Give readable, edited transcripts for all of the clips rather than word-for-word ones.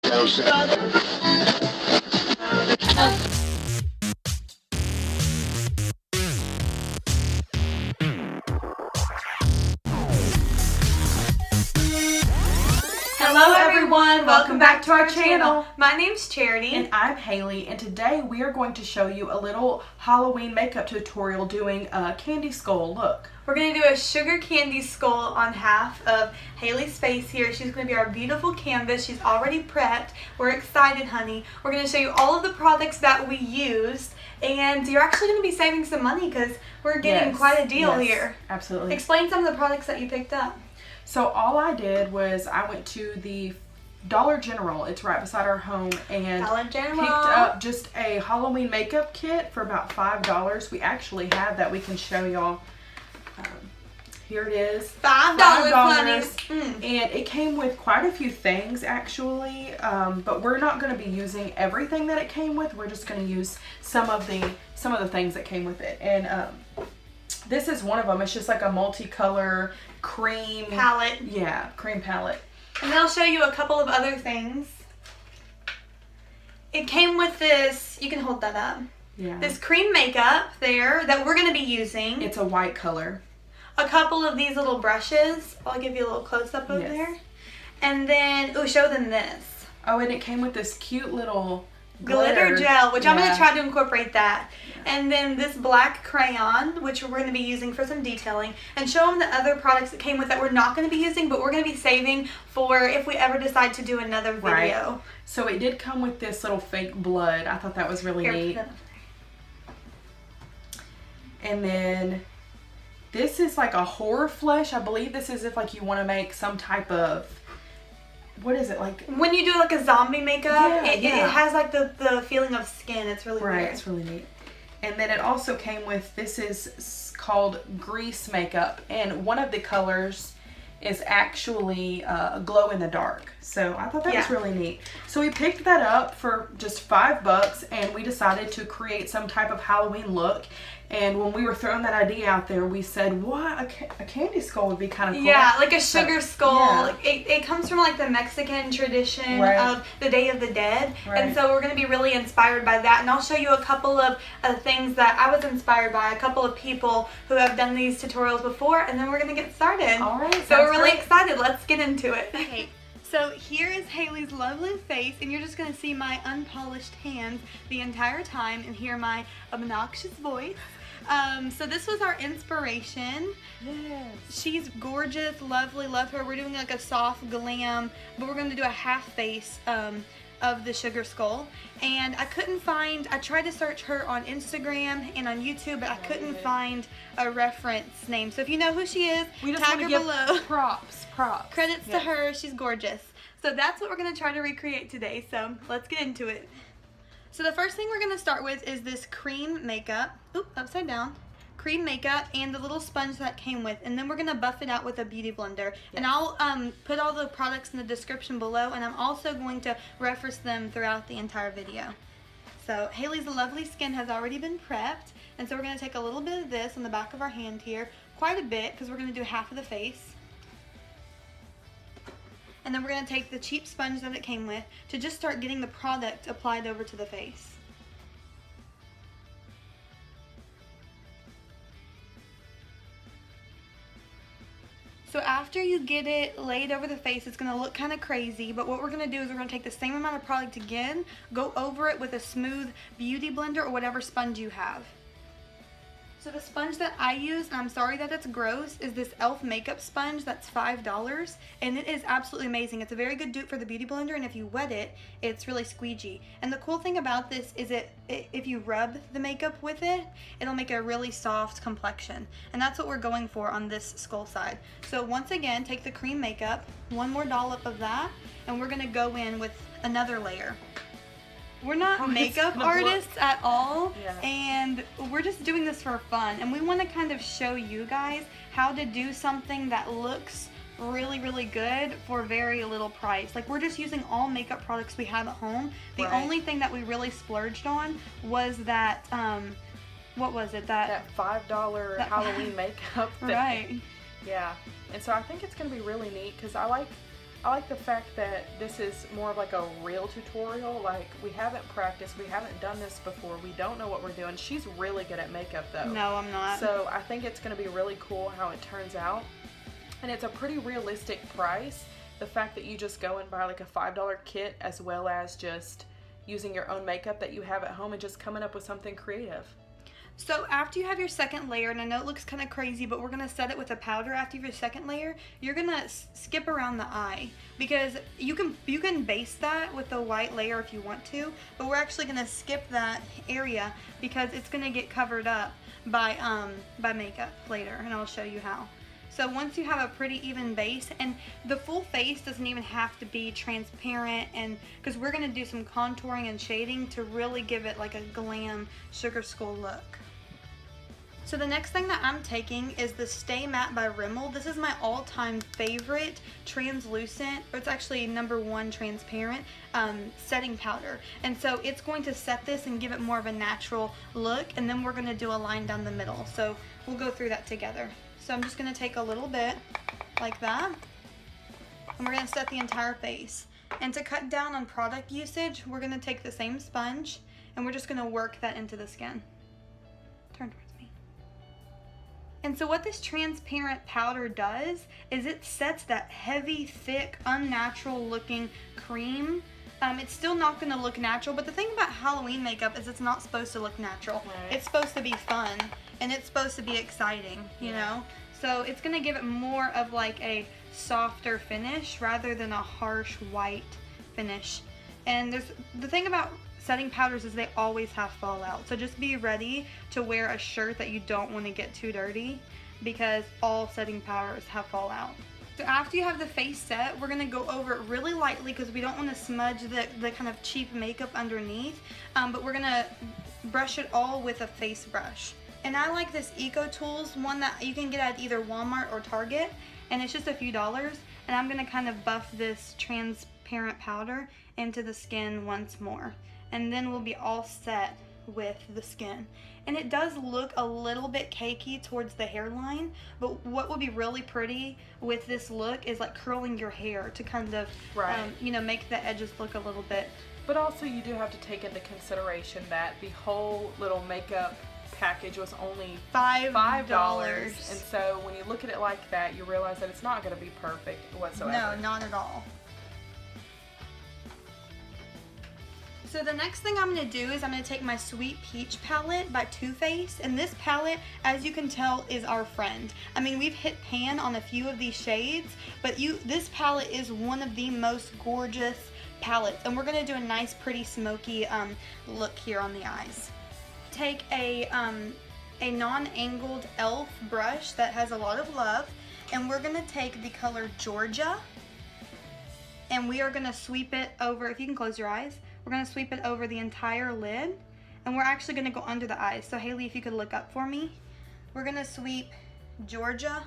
Hello everyone, welcome back to our channel. My name's Charity. And I'm Haley, and today we are going to show you a little Halloween makeup tutorial doing a candy skull look. We're going to do a sugar candy skull on half of Haley's face here. She's going to be our beautiful canvas. She's already prepped. We're excited, honey. We're going to show you all of the products that we used, and you're actually going to be saving some money because we're getting quite a deal here. Absolutely. Explain some of the products that you picked up. So all I did was I went to the Dollar General, it's right beside our home, and picked up just a Halloween makeup kit for about $5. We actually have that we can show y'all. Here it is. $5, and it came with quite a few things actually, but we're not going to be using everything that it came with. We're just going to use some of the things that came with it, and this is one of them. It's just like a multicolor cream palette. Yeah, cream palette. And then I'll show you a couple of other things. It came with this, you can hold that up. Yeah. This cream makeup there that we're going to be using. It's a white color. A couple of these little brushes. I'll give you a little close up over there. And then, show them this. Oh, and it came with this cute little glitter gel, which I'm going to try to incorporate that. And then this black crayon, which we're going to be using for some detailing. And show them the other products that came with that we're not going to be using, but we're going to be saving for if we ever decide to do another video. Right. So it did come with this little fake blood. I thought that was really neat. And then this is like a horror flesh. I believe this is if like you want to make some type of, what is it, like when you do like a zombie makeup, it has like the feeling of skin. It's really weird. It's really neat. And then it also came with, this is called grease makeup, and one of the colors is actually glow in the dark. So I thought that was really neat. So we picked that up for just $5, and we decided to create some type of Halloween look. And when we were throwing that idea out there, we said, what, a candy skull would be kind of cool. Yeah, like a sugar skull. Yeah. It comes from like the Mexican tradition of the Day of the Dead. And so we're going to be really inspired by that. And I'll show you a couple of things that I was inspired by, a couple of people who have done these tutorials before, and then we're going to get started. All right. So we're really excited. Let's get into it. Okay. So here is Haley's lovely face, and you're just going to see my unpolished hands the entire time and hear my obnoxious voice. So this was our inspiration. Yes. She's gorgeous, lovely, love her. We're doing like a soft glam, but we're going to do a half face of the sugar skull. And I tried to search her on Instagram and on YouTube, but I couldn't find a reference name. So if you know who she is, tag her below. Props. Credits to her. She's gorgeous. So that's what we're going to try to recreate today. So let's get into it. So the first thing we're going to start with is this cream makeup. Oop, upside down. Cream makeup and the little sponge that came with. And then we're going to buff it out with a beauty blender. Yes. And I'll put all the products in the description below. And I'm also going to reference them throughout the entire video. So Haley's lovely skin has already been prepped. And so we're going to take a little bit of this on the back of our hand here. Quite a bit, because we're going to do half of the face. And then we're going to take the cheap sponge that it came with to just start getting the product applied over to the face. So after you get it laid over the face, it's going to look kind of crazy, but what we're going to do is we're going to take the same amount of product again, go over it with a smooth beauty blender or whatever sponge you have. So the sponge that I use, and I'm sorry that it's gross, is this e.l.f. makeup sponge that's $5, and it is absolutely amazing. It's a very good dupe for the beauty blender, and if you wet it, it's really squeegee. And the cool thing about this is if you rub the makeup with it, it'll make a really soft complexion. And that's what we're going for on this skull side. So once again, take the cream makeup, one more dollop of that, and we're gonna go in with another layer. We're not makeup artists at all, and we're just doing this for fun, and we want to kind of show you guys how to do something that looks really, really good for very little price. Like, we're just using all makeup products we have at home. The only thing that we really splurged on was that, what was it? That $5 Halloween makeup. Right. Yeah, and so I think it's going to be really neat because I like I like the fact that this is more of like a real tutorial. Like, we haven't practiced, we haven't done this before, we don't know what we're doing. She's really good at makeup though. No, I'm not. So I think it's going to be really cool how it turns out. And it's a pretty realistic price. The fact that you just go and buy like a $5 kit, as well as just using your own makeup that you have at home and just coming up with something creative. So after you have your second layer, and I know it looks kind of crazy, but we're going to set it with a powder after your second layer, you're going to skip around the eye, because you can base that with a white layer if you want to, but we're actually going to skip that area because it's going to get covered up by makeup later, and I'll show you how. So once you have a pretty even base, and the full face doesn't even have to be transparent, and because we're going to do some contouring and shading to really give it like a glam Sugar Skull look. So the next thing that I'm taking is the Stay Matte by Rimmel. This is my all-time favorite translucent, or it's actually #1 transparent setting powder. And so it's going to set this and give it more of a natural look, and then we're going to do a line down the middle. So we'll go through that together. So I'm just going to take a little bit like that, and we're going to set the entire face. And to cut down on product usage, we're going to take the same sponge, and we're just going to work that into the skin. Turn towards me. And so what this transparent powder does is it sets that heavy, thick, unnatural looking cream. It's still not going to look natural, but the thing about Halloween makeup is it's not supposed to look natural. Right. It's supposed to be fun, and it's supposed to be exciting, you know? So it's going to give it more of like a softer finish rather than a harsh white finish. And the thing about setting powders is they always have fallout. So just be ready to wear a shirt that you don't want to get too dirty, because all setting powders have fallout. So after you have the face set, we're going to go over it really lightly because we don't want to smudge the kind of cheap makeup underneath, but we're going to brush it all with a face brush. And I like this EcoTools one that you can get at either Walmart or Target, and it's just a few dollars. And I'm going to kind of buff this transparent powder into the skin once more, and then we'll be all set with the skin. And it does look a little bit cakey towards the hairline, but what would be really pretty with this look is like curling your hair to kind of you know, make the edges look a little bit. But also you do have to take into consideration that the whole little makeup package was only $5. And so when you look at it like that, you realize that it's not going to be perfect whatsoever. No, not at all. So the next thing I'm going to do is I'm going to take my Sweet Peach palette by Too Faced, and this palette, as you can tell, is our friend. I mean, we've hit pan on a few of these shades, but this palette is one of the most gorgeous palettes, and we're going to do a nice pretty smoky look here on the eyes. Take a non-angled e.l.f. brush that has a lot of love, and we're going to take the color Georgia, and we are going to sweep it over. If you can close your eyes, we're going to sweep it over the entire lid, and we're actually going to go under the eyes. So Haley, if you could look up for me. We're going to sweep Georgia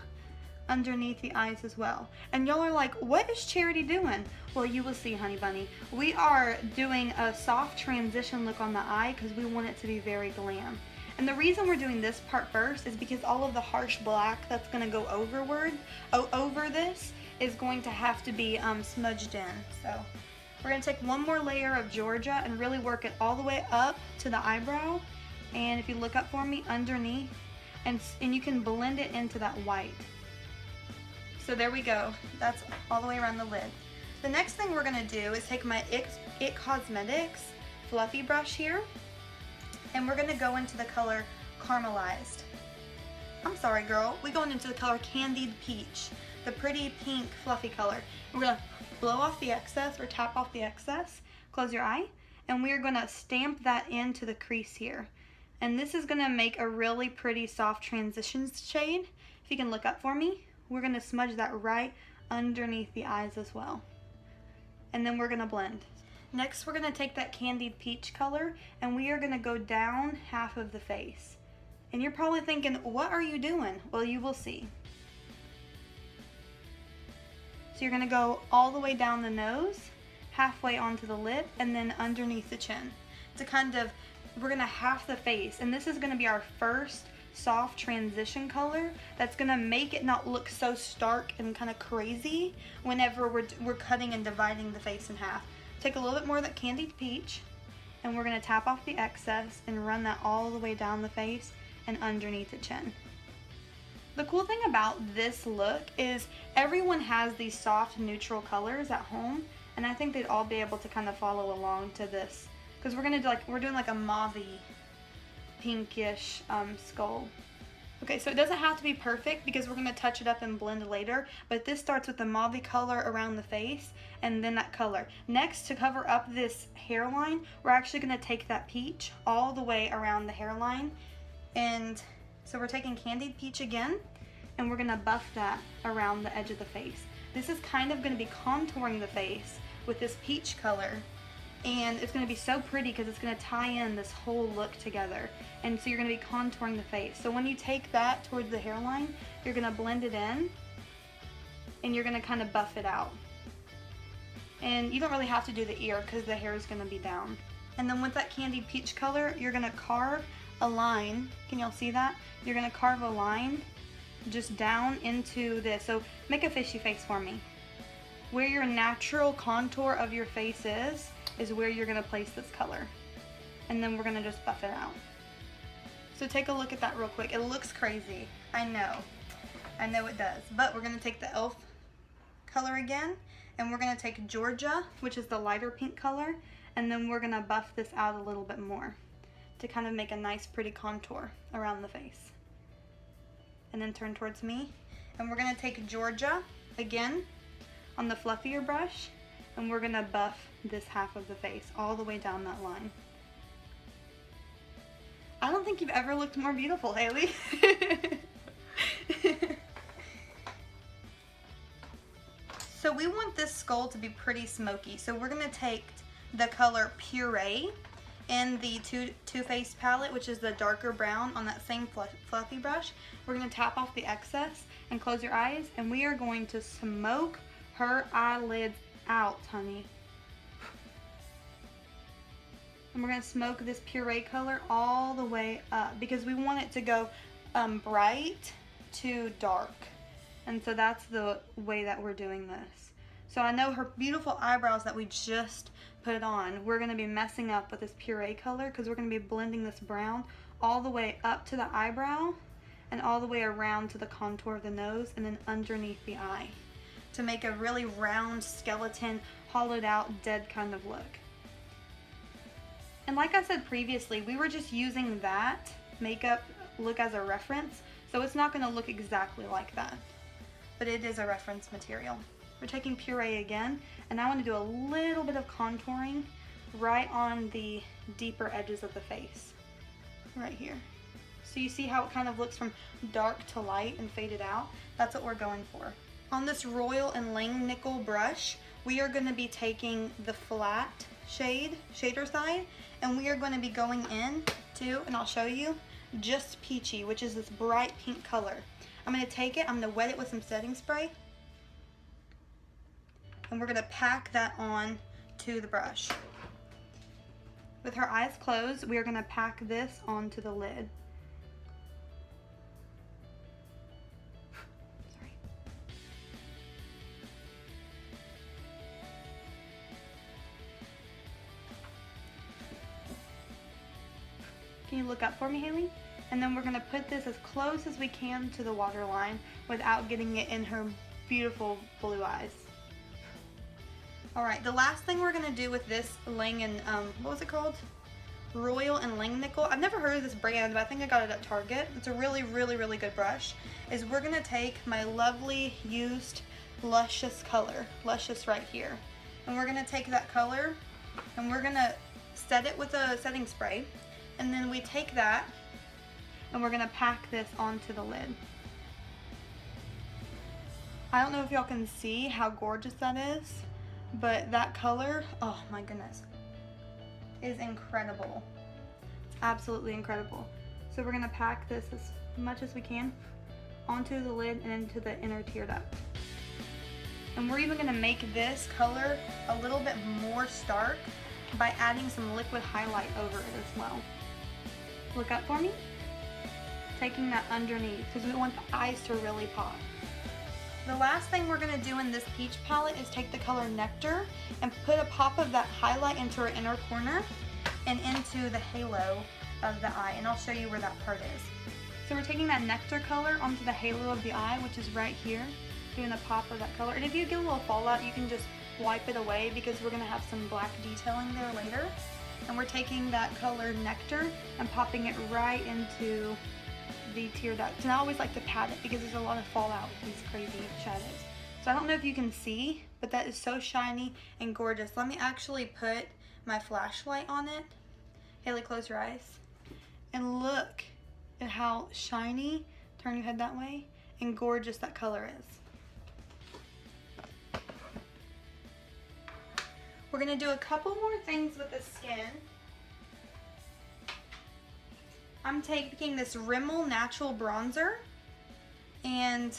underneath the eyes as well. And y'all are like, what is Charity doing? Well, you will see, honey bunny. We are doing a soft transition look on the eye because we want it to be very glam. And the reason we're doing this part first is because all of the harsh black that's going to go over this is going to have to be smudged in. So we're going to take one more layer of Georgia and really work it all the way up to the eyebrow. And if you look up for me, underneath, and you can blend it into that white. So there we go. That's all the way around the lid. The next thing we're going to do is take my IT Cosmetics fluffy brush here, and we're going to go into the color Caramelized. I'm sorry, girl. We're going into the color Candied Peach, the pretty pink fluffy color. We're going to blow off the excess, or tap off the excess, close your eye, and we're going to stamp that into the crease here. And this is going to make a really pretty soft transition shade. If you can look up for me, we're going to smudge that right underneath the eyes as well. And then we're going to blend. Next, we're going to take that Candied Peach color, and we are going to go down half of the face. And you're probably thinking, what are you doing? Well, you will see. So you're going to go all the way down the nose, halfway onto the lip, and then underneath the chin. To kind of, we're going to half the face, and this is going to be our first soft transition color that's gonna make it not look so stark and kind of crazy whenever we're cutting and dividing the face in half. Take a little bit more of that candied peach, and we're gonna tap off the excess and run that all the way down the face and underneath the chin. The cool thing about this look is everyone has these soft neutral colors at home, and I think they'd all be able to kind of follow along to this, because we're doing like a mauve-y, pinkish skull. Okay, so it doesn't have to be perfect because we're gonna touch it up and blend later, but this starts with the mauve color around the face and then that color. Next, to cover up this hairline, we're actually gonna take that peach all the way around the hairline. And so we're taking candied peach again, and we're gonna buff that around the edge of the face. This is kind of gonna be contouring the face with this peach color, and it's gonna be so pretty because it's gonna tie in this whole look together. And so you're gonna be contouring the face. So when you take that towards the hairline, you're gonna blend it in, and you're gonna kind of buff it out. And you don't really have to do the ear because the hair is gonna be down. And then with that candied peach color, you're gonna carve a line. Can y'all see that? You're gonna carve a line just down into this. So make a fishy face for me. Where your natural contour of your face is where you're gonna place this color. And then we're gonna just buff it out. So take a look at that real quick. It looks crazy, I know it does. But we're gonna take the e.l.f. color again, and we're gonna take Georgia, which is the lighter pink color, and then we're gonna buff this out a little bit more to kind of make a nice pretty contour around the face. And then turn towards me, and we're gonna take Georgia again on the fluffier brush, and we're gonna buff this half of the face all the way down that line. I don't think you've ever looked more beautiful, Haley. So we want this skull to be pretty smoky, so we're gonna take the color Puree in the Too Faced palette, which is the darker brown, on that same fluffy brush. We're gonna tap off the excess and close your eyes, and we are going to smoke her eyelids out, honey. And we're gonna smoke this Puree color all the way up because we want it to go bright to dark. And so that's the way that we're doing this. So I know her beautiful eyebrows that we just put on, we're gonna be messing up with this Puree color because we're gonna be blending this brown all the way up to the eyebrow and all the way around to the contour of the nose and then underneath the eye to make a really round skeleton, hollowed out, dead kind of look. And like I said previously, we were just using that makeup look as a reference, so it's not gonna look exactly like that, but it is a reference material. We're taking Puree again, and I want to do a little bit of contouring right on the deeper edges of the face, right here. So you see how it kind of looks from dark to light and faded out? That's what we're going for. On this Royal and Langnickel brush, we are going to be taking the flat shader side, and we are going to be going in to, and I'll show you, Just Peachy, which is this bright pink color. I'm going to take it, I'm going to wet it with some setting spray, and we're going to pack that on to the brush. With her eyes closed, we are going to pack this onto the lid. Sorry. Can you look up for me, Haley? And then we're going to put this as close as we can to the waterline without getting it in her beautiful blue eyes. Alright, the last thing we're going to do with this what was it called? Royal and Langnickel. I've never heard of this brand, but I think I got it at Target. It's a really, really, really good brush. Is we're going to take my lovely used Luscious color, Luscious right here. And we're going to take that color and we're going to set it with a setting spray. And then we take that and we're going to pack this onto the lid. I don't know if y'all can see how gorgeous that is, but that color, oh my goodness, is incredible. It's absolutely incredible. So we're going to pack this as much as we can onto the lid and into the inner tear duct. And we're even going to make this color a little bit more stark by adding some liquid highlight over it as well. Look up for me. taking that underneath because we want the eyes to really pop. The last thing we're going to do in this peach palette is take the color Nectar and put a pop of that highlight into our inner corner and into the halo of the eye, and I'll show you where that part is. So we're taking that Nectar color onto the halo of the eye, which is right here, doing a pop of that color. And if you get a little fallout, you can just wipe it away because we're going to have some black detailing there later. And we're taking that color Nectar and popping it right into the tear duct. And I always like to pat it because there's a lot of fallout with these crazy shadows. So I don't know if you can see, but that is so shiny and gorgeous. Let me actually put my flashlight on it. Haley, close your eyes. And look at how shiny, turn your head that way, and gorgeous that color is. We're gonna do a couple more things with the skin. I'm taking this Rimmel Natural Bronzer, and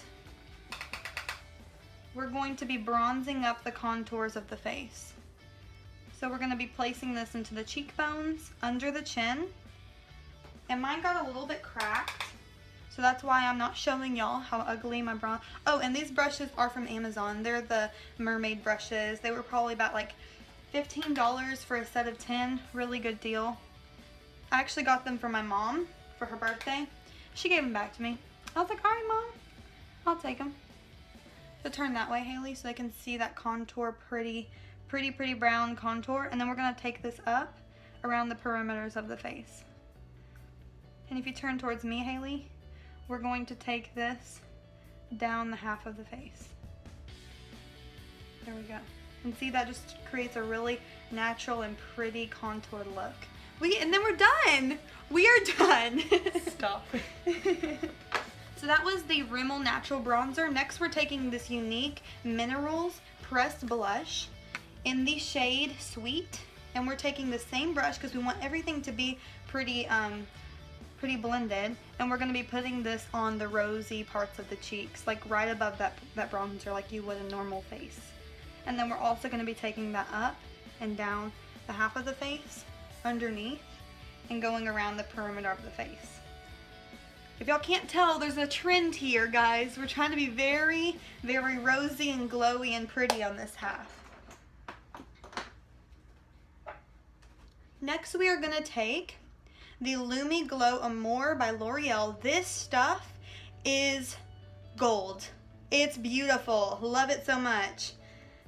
we're going to be bronzing up the contours of the face. So we're going to be placing this into the cheekbones, under the chin, and mine got a little bit cracked, so that's why I'm not showing y'all how ugly my bronze. Oh, and these brushes are from Amazon. They're the mermaid brushes. They were probably about like $15 for a set of 10. Really good deal. I actually got them for my mom for her birthday. She gave them back to me. I was like, all right, Mom, I'll take them. So turn that way, Haley, so they can see that contour, pretty brown contour. And then we're gonna take this up around the perimeters of the face. And if you turn towards me, Haley, we're going to take this down the half of the face. There we go. And see, that just creates a really natural and pretty contoured look. And then we're done. We are done. Stop. So that was the Rimmel Natural Bronzer. Next, we're taking this Younique Minerals Pressed Blush in the shade Sweet. And we're taking the same brush because we want everything to be pretty blended. And we're going to be putting this on the rosy parts of the cheeks, like right above that bronzer, like you would a normal face. And then we're also going to be taking that up and down the half of the face, underneath, and going around the perimeter of the face. If y'all can't tell, there's a trend here, guys. We're trying to be very, very rosy and glowy and pretty on this half. Next, we are going to take the Lumi Glow Amore by L'Oreal. This stuff is gold. It's beautiful. Love it so much.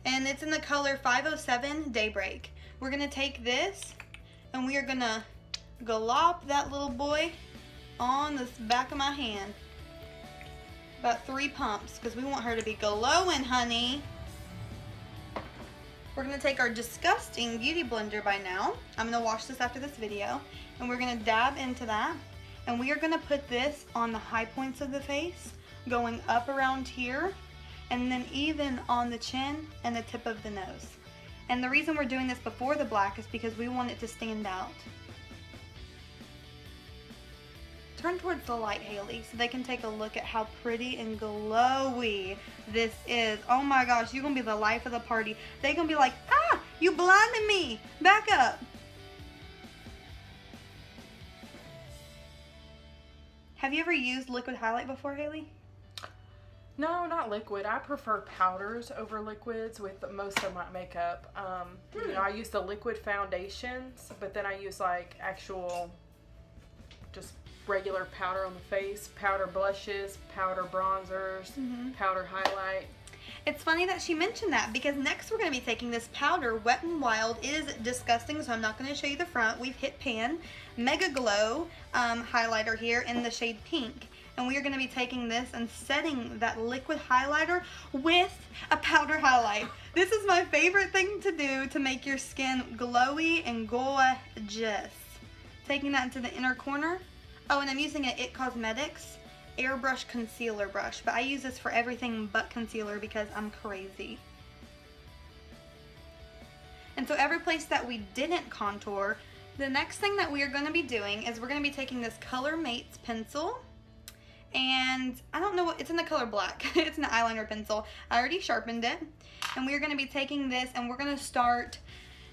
And it's in the color 507 Daybreak. We're going to take this and we are going to glop that little boy on the back of my hand. About 3 pumps because we want her to be glowing, honey. We're going to take our Disgusting Beauty Blender by Now. I'm going to wash this after this video. And we're going to dab into that. And we are going to put this on the high points of the face, going up around here, and then even on the chin and the tip of the nose. And the reason we're doing this before the black is because we want it to stand out. Turn towards the light, Haley, so they can take a look at how pretty and glowy this is. Oh my gosh, you're gonna be the life of the party. They're gonna be like, ah, you blinded me. Back up. Have you ever used liquid highlight before, Haley? No, not liquid. I prefer powders over liquids with most of my makeup. You know, I use the liquid foundations, but then I use like actual just regular powder on the face, powder blushes, powder bronzers, powder highlight. It's funny that she mentioned that because next we're going to be taking this powder, Wet n Wild. It is disgusting, so I'm not going to show you the front. We've hit pan. Mega Glow highlighter here in the shade Pink. And we are going to be taking this and setting that liquid highlighter with a powder highlight. This is my favorite thing to do to make your skin glowy and gorgeous. Taking that into the inner corner. Oh, and I'm using an IT Cosmetics Airbrush Concealer Brush. But I use this for everything but concealer because I'm crazy. And so every place that we didn't contour, the next thing that we are going to be doing is we're going to be taking this Color Mates pencil. And I don't know what, it's in the color black. It's an eyeliner pencil. I already sharpened it. And we're going to be taking this and we're going to start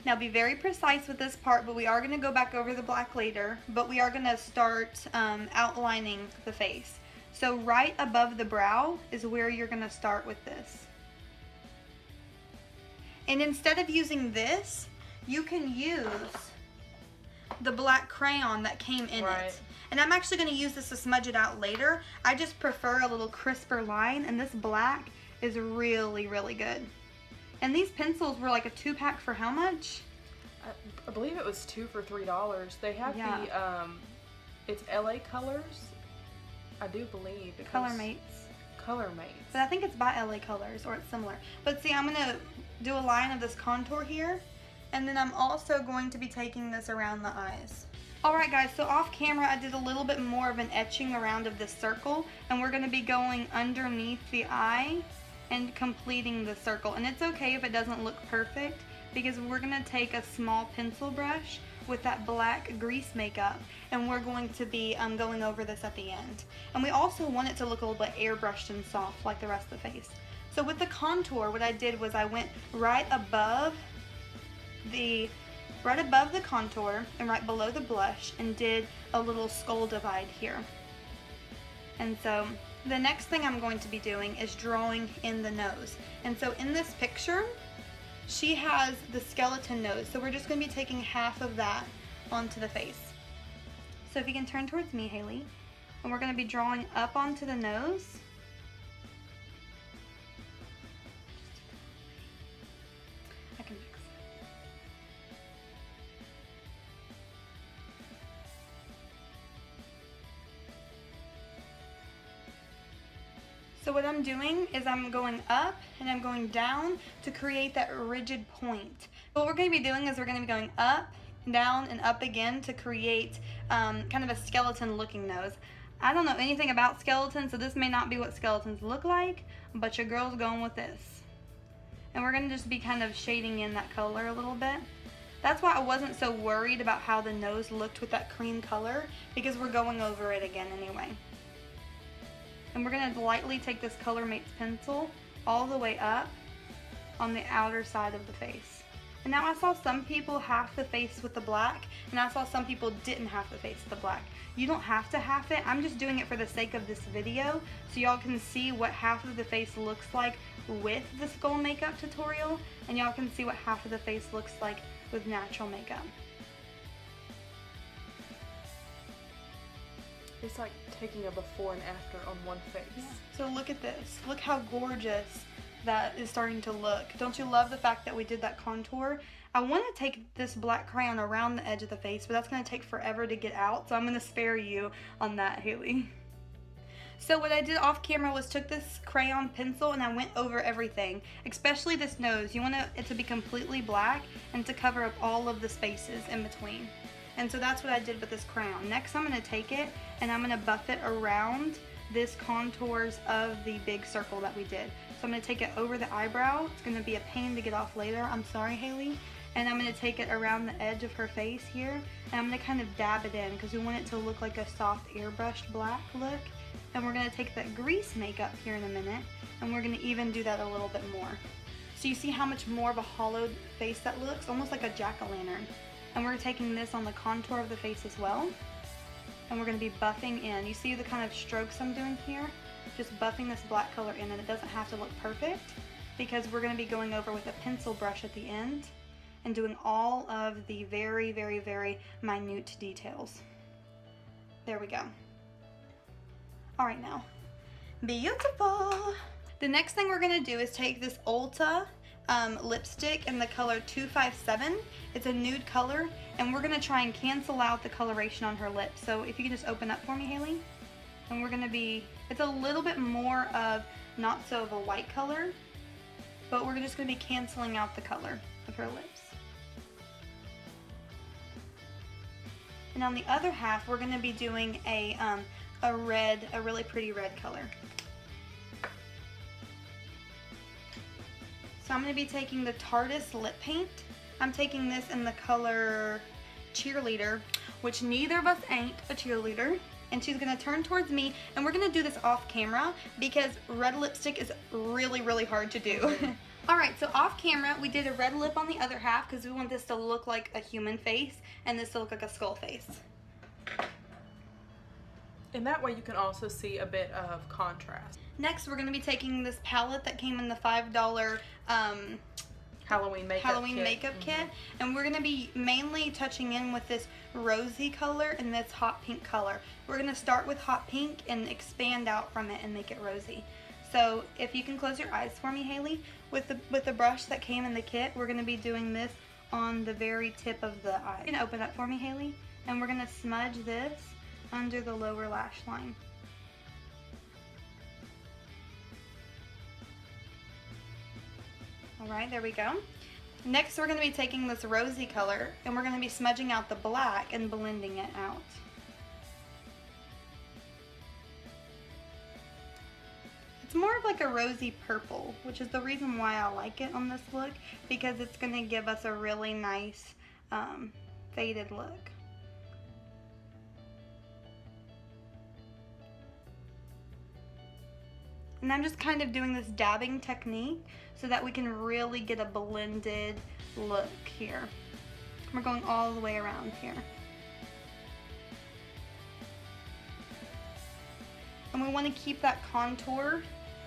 Now be very precise with this part, but we are going to go back over the black later, but we are going to start outlining the face. So right above the brow is where you're going to start with this. And instead of using this, you can use the black crayon that came in it. And I'm actually going to use this to smudge it out later. I just prefer a little crisper line, and this black is really, really good. And these pencils were like a 2-pack for how much? I believe it was 2 for $3. They have the, it's LA Colors, I do believe. Color Mates. Color Mates. But I think it's by LA Colors, or it's similar. But see, I'm going to do a line of this contour here, and then I'm also going to be taking this around the eyes. Alright guys, so off camera I did a little bit more of an etching around of this circle, and we're going to be going underneath the eye and completing the circle. And it's okay if it doesn't look perfect, because we're going to take a small pencil brush with that black grease makeup, and we're going to be going over this at the end. And we also want it to look a little bit airbrushed and soft like the rest of the face. So with the contour, what I did was I went right above the contour and right below the blush and did a little skull divide here. And so the next thing I'm going to be doing is drawing in the nose. And so in this picture, she has the skeleton nose. So we're just going to be taking half of that onto the face. So if you can turn towards me, Haley, and we're going to be drawing up onto the nose. I can fix it. So what I'm doing is I'm going up and I'm going down to create that rigid point. What we're going to be doing is we're going to be going up and down and up again to create kind of a skeleton looking nose. I don't know anything about skeletons, so this may not be what skeletons look like, but your girl's going with this. And we're going to just be kind of shading in that color a little bit. That's why I wasn't so worried about how the nose looked with that cream color, because we're going over it again anyway. And we're going to lightly take this Color Mates pencil all the way up on the outer side of the face. And now I saw some people half the face with the black, and I saw some people didn't half the face with the black. You don't have to half it. I'm just doing it for the sake of this video, so y'all can see what half of the face looks like with the skull makeup tutorial, and y'all can see what half of the face looks like with natural makeup. It's like taking a before and after on one face. Yeah. So look at this. Look how gorgeous that is starting to look. Don't you love the fact that we did that contour? I want to take this black crayon around the edge of the face, but that's going to take forever to get out, so I'm going to spare you on that, Haley. So what I did off camera was took this crayon pencil and I went over everything, especially this nose. You want it to be completely black and to cover up all of the spaces in between. And so that's what I did with this crayon. Next I'm going to take it and I'm going to buff it around this contours of the big circle that we did. So I'm going to take it over the eyebrow. It's going to be a pain to get off later. I'm sorry, Haley. And I'm going to take it around the edge of her face here. And I'm going to kind of dab it in because we want it to look like a soft airbrushed black look. And we're going to take that grease makeup here in a minute. And we're going to even do that a little bit more. So you see how much more of a hollowed face that looks? Almost like a jack-o'-lantern. And we're taking this on the contour of the face as well. And we're going to be buffing in. You see the kind of strokes I'm doing here? Just buffing this black color in, and it doesn't have to look perfect because we're going to be going over with a pencil brush at the end and doing all of the very, very, very minute details. There we go. Alright now. Beautiful! The next thing we're going to do is take this Ulta lipstick in the color 257. It's a nude color, and we're going to try and cancel out the coloration on her lips. So if you can just open up for me, Haley. And we're going to be, it's a little bit more of not so of a white color, but we're just going to be canceling out the color of her lips. And on the other half, we're going to be doing a red, a really pretty red color. So I'm going to be taking the Tarteist lip paint. I'm taking this in the color Cheerleader, which neither of us ain't a cheerleader. And she's going to turn towards me, and we're going to do this off camera because red lipstick is really, really hard to do. Alright, so off camera, we did a red lip on the other half because we want this to look like a human face and this to look like a skull face. And that way you can also see a bit of contrast. Next, we're going to be taking this palette that came in the $5 Halloween makeup kit, and we're going to be mainly touching in with this rosy color and this hot pink color. We're going to start with hot pink and expand out from it and make it rosy. So if you can close your eyes for me, Haley, with the brush that came in the kit, we're going to be doing this on the very tip of the eye. You can open up for me, Haley, and we're going to smudge this under the lower lash line. Alright, there we go. Next, we're going to be taking this rosy color and we're going to be smudging out the black and blending it out. It's more of like a rosy purple, which is the reason why I like it on this look, because it's going to give us a really nice faded look. And I'm just kind of doing this dabbing technique so that we can really get a blended look here. We're going all the way around here. And we want to keep that contour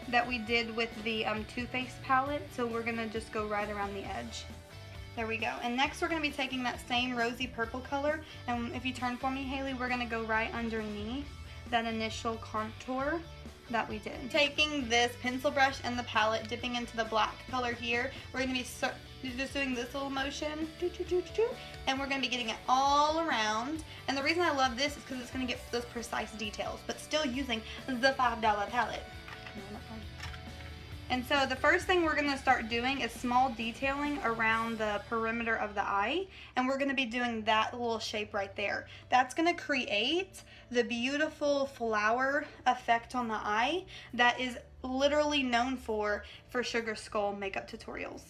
that we did with the Too Faced palette, so we're going to just go right around the edge. There we go. And next we're going to be taking that same rosy purple color, and if you turn for me, Haley, we're going to go right underneath that initial contour that we did. Taking this pencil brush and the palette, dipping into the black color here, we're going to be just doing this little motion, and we're going to be getting it all around. And the reason I love this is because it's going to get those precise details, but still using the $5 palette. And so the first thing we're going to start doing is small detailing around the perimeter of the eye, and we're going to be doing that little shape right there. That's going to create the beautiful flower effect on the eye that is literally known for Sugar Skull makeup tutorials.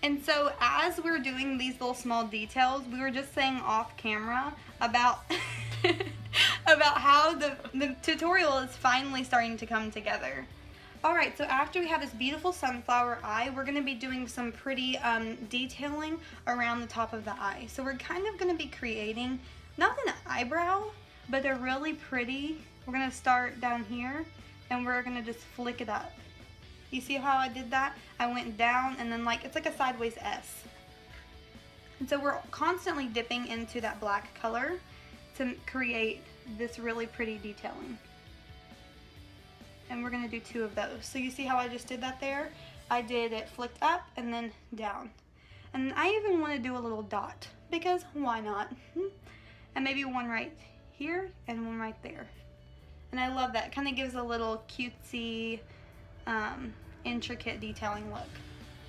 And so as we're doing these little small details, we were just saying off camera about about how the tutorial is finally starting to come together. Alright, so after we have this beautiful sunflower eye, we're going to be doing some pretty detailing around the top of the eye. So we're kind of going to be creating, not an eyebrow, but a really pretty, we're going to start down here, and we're going to just flick it up. You see how I did that? I went down, and then it's like a sideways S. And so we're constantly dipping into that black color to create this really pretty detailing. And we're going to do 2 of those. So you see how I just did that there? I did it flicked up and then down. And I even want to do a little dot, because why not? And maybe one right here and one right there. And I love that. It kind of gives a little cutesy, intricate detailing look.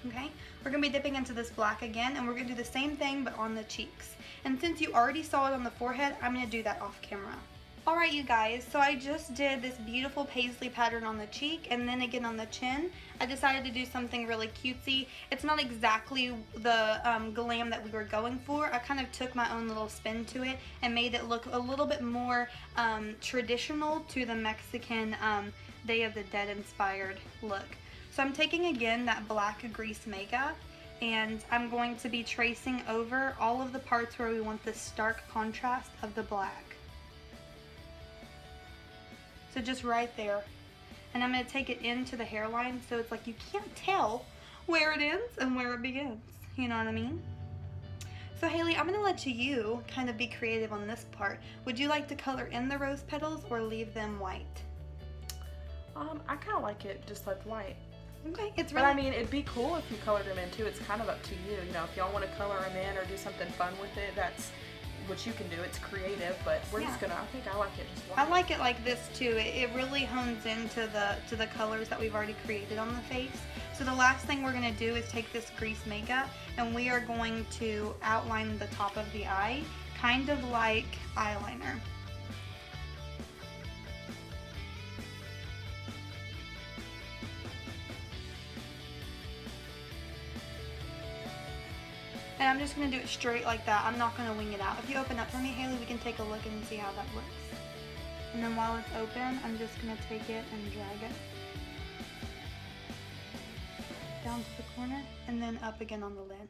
Okay, we're going to be dipping into this black again, and we're going to do the same thing but on the cheeks. And since you already saw it on the forehead, I'm going to do that off camera. Alright you guys, so I just did this beautiful paisley pattern on the cheek and then again on the chin. I decided to do something really cutesy. It's not exactly the glam that we were going for. I kind of took my own little spin to it and made it look a little bit more traditional to the Mexican Day of the Dead inspired look. So I'm taking again that black grease makeup, and I'm going to be tracing over all of the parts where we want this stark contrast of the black. So just right there. And I'm going to take it into the hairline so it's like you can't tell where it ends and where it begins. You know what I mean? So Haley, I'm going to let you kind of be creative on this part. Would you like to color in the rose petals or leave them white? I kind of like it just like white. Okay, it's really... But I mean, it'd be cool if you colored them in too. It's kind of up to you. You know, if y'all want to color them in or do something fun with it, that's what you can do. It's creative, but we're just gonna, I think I like it just white. I like it like this too. It really hones into the colors that we've already created on the face. So the last thing we're gonna do is take this grease makeup and we are going to outline the top of the eye, kind of like eyeliner. And I'm just going to do it straight like that. I'm not going to wing it out. If you open up for me, Haley, we can take a look and see how that looks. And then while it's open, I'm just going to take it and drag it. down to the corner and then up again on the lid.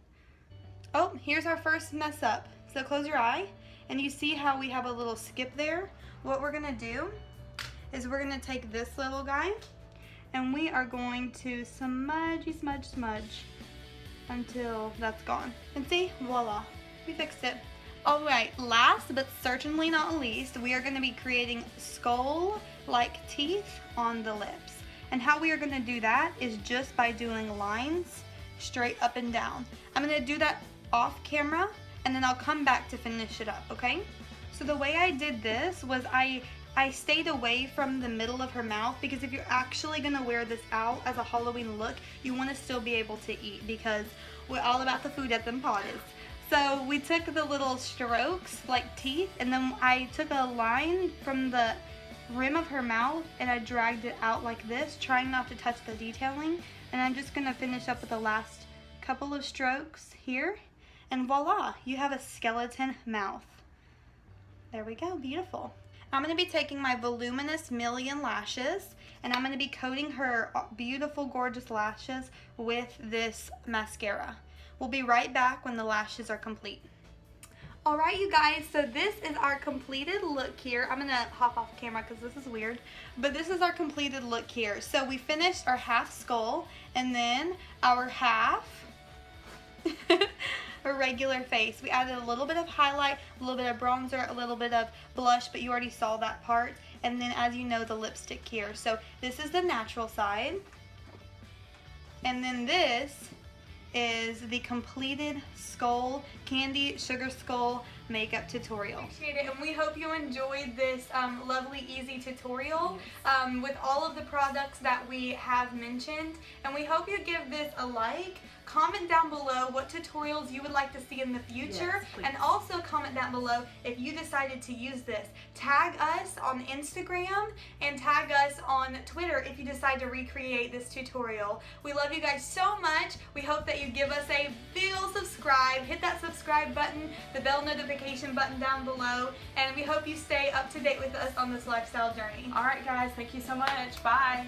Oh, here's our first mess up. So close your eye and you see how we have a little skip there? What we're gonna do is we're gonna take this little guy and we are going to smudge until that's gone. And see, voila, we fixed it. All right, last but certainly not least, we are gonna be creating skull-like teeth on the lips. And how we are gonna do that is just by doing lines straight up and down. I'm gonna do that off camera and then I'll come back to finish it up, okay? So the way I did this was I stayed away from the middle of her mouth because if you're actually gonna wear this out as a Halloween look, you wanna still be able to eat because we're all about the food at them parties. So we took the little strokes like teeth and then I took a line from the rim of her mouth and I dragged it out like this, trying not to touch the detailing. And I'm just gonna finish up with the last couple of strokes here. And voila, you have a skeleton mouth. There we go, beautiful. I'm gonna be taking my Voluminous Million lashes and I'm gonna be coating her beautiful, gorgeous lashes with this mascara. We'll be right back when the lashes are complete. All right, you guys, so this is our completed look here. I'm gonna hop off camera because this is weird, but this is our completed look here. So we finished our half skull and then our half a regular face. We added a little bit of highlight, a little bit of bronzer, a little bit of blush, but you already saw that part. And then as you know, the lipstick here. So this is the natural side. And then this is the completed skull, Candy Sugar Skull makeup tutorial. Appreciate it, and we hope you enjoyed this lovely, easy tutorial with all of the products that we have mentioned. And we hope you give this a like. Comment down below what tutorials you would like to see in the future, and also comment down below if you decided to use this. Tag us on Instagram and tag us on Twitter if you decide to recreate this tutorial. We love you guys so much. We hope that you give us a big ol' subscribe. Hit that subscribe button, the bell notification button down below, and we hope you stay up to date with us on this lifestyle journey. All right, guys, thank you so much. Bye.